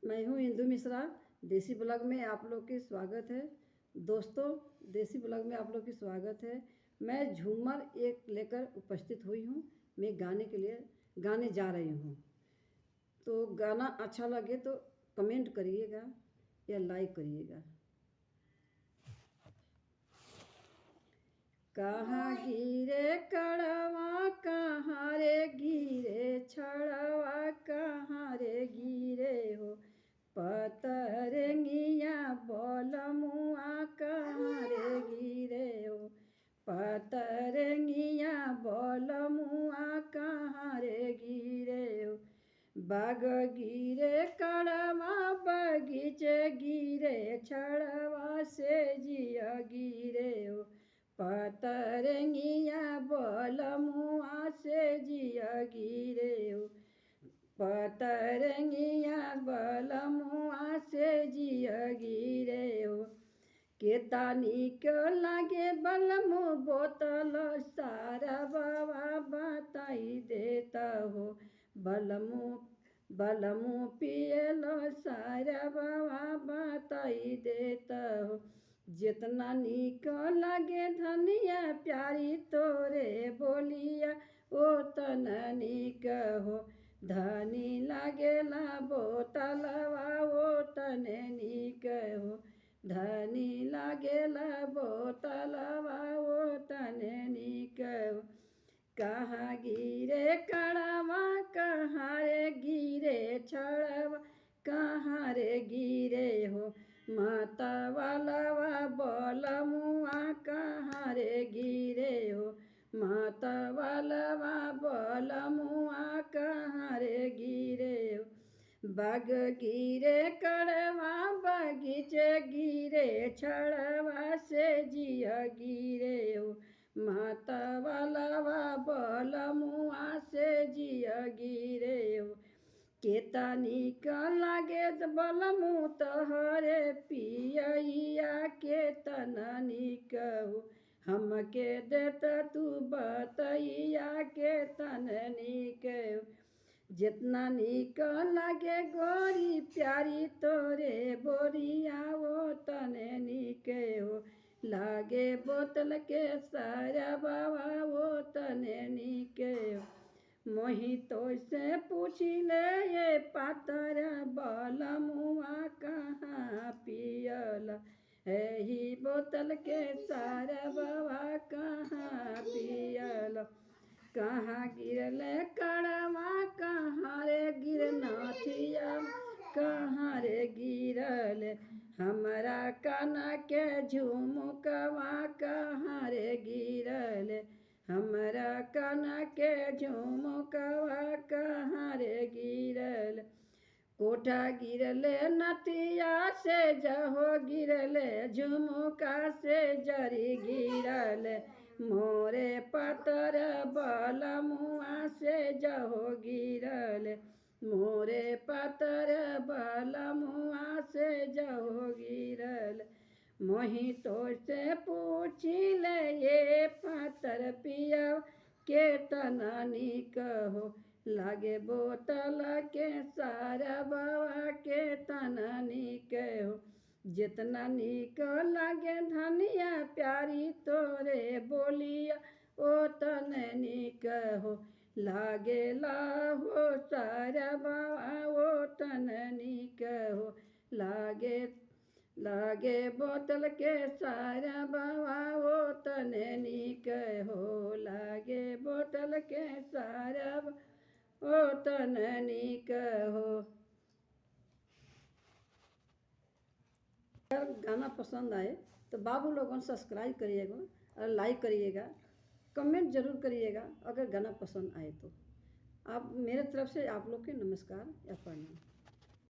मैं हूँ इंदु मिश्रा। देसी ब्लॉग में आप लोग की स्वागत है। दोस्तों, देसी ब्लॉग में आप लोग की स्वागत है। मैं झूमर एक लेकर उपस्थित हुई हूँ। मैं गाने के लिए गाने जा रही हूँ। तो गाना अच्छा लगे तो कमेंट करिएगा या लाइक करिएगा। कहाँ गिरे कड़वा, कहाँ रे गिरे छड़वा, कहाँ रे गिरे हो पतरंगिया बोलमुआ, कहाँ रे गिरे हो पतरंगिया बोलमुआ, कहाँ रे गिरे हो। बाग गिरे कड़वा, बगीचे गिरे छड़वा, से जिया गिरे हो पतरंगिया बोलमुआ, से जिया गिरे हो पतरंगिया बोलमुआ, से जिया गिरे हो। केता निक लागे बलमु बोतल सारा बाबा बताई देता हो। बलमु पियलो सारा बाबा बताई देता हो। जितना निक लागे धनिया प्यारी तोरे बोलिया, ओतना निक हो धनी लागेला बोतलवा, ओतने निक हो धनी लागेला बोतलवा, ओतने निक हो। कहाँ गिरे कड़वा, कहाँ रे गिरे छड़वा, कहाँ रे गिरे हो माता वालवा बोलमुआ, कहाँ रे गिरे हो माता वालवा बोलमुआ, कहाँ रे गिरे हो। बाग गिरे कड़वा, बगीचे गिरे छड़वा, से जिया गिरे हो माता वालवा बोलमुआ, से जिया गिरे हो। केता निक लागे बलमु तोहरे पियैया, केतना निक हो हमके देता तू बतैया, केतन निक हो। जितना निक लागे गोरी प्यारी तोरे बोरिया, ओतने निक हो लागे बोतल के सारा बाबा, ओतने निक हो। मोहि तो से पूछी ले ये पातर बलमुआ, कहाँ पियल ही बोतल के सारा बाबा, कहाँ पियल। कहाँ गिरल कड़वा, कहाँ रे गिरनाथिया, कहाँ रे गिरल हमरा काना के झुमकवा, कहाँ रे गिरल हमरा काना के झुमकवा, कहाँ रे गिरल। कोठा गिरले नथिया से जहो गिरले झुमका, से जरी गिरल मोरे पतर बलमुआ, से जहो गिरल मोरे पतर बलमुआ, से जहो गिरल। मोहि तो से पूछी ले ये पतर पिया, केतना निक हो लागे बोतल के सारा बाबा, केतना निक हो। जितना निक लागे धनिया प्यारी तोरे बोलिया, ओतने निक हो लागेला हो सारा बाबा, ओतने निक हो लागे बोतल के सारा बाबा, ओतने निक हो लागे बोतल के सारा ओतने निक हो। अगर गाना पसंद आए तो बाबू लोगों सब्सक्राइब करिएगा और लाइक करिएगा, कमेंट जरूर करिएगा। अगर गाना पसंद आए तो आप मेरे तरफ से आप लोग के नमस्कार या प्रणाम।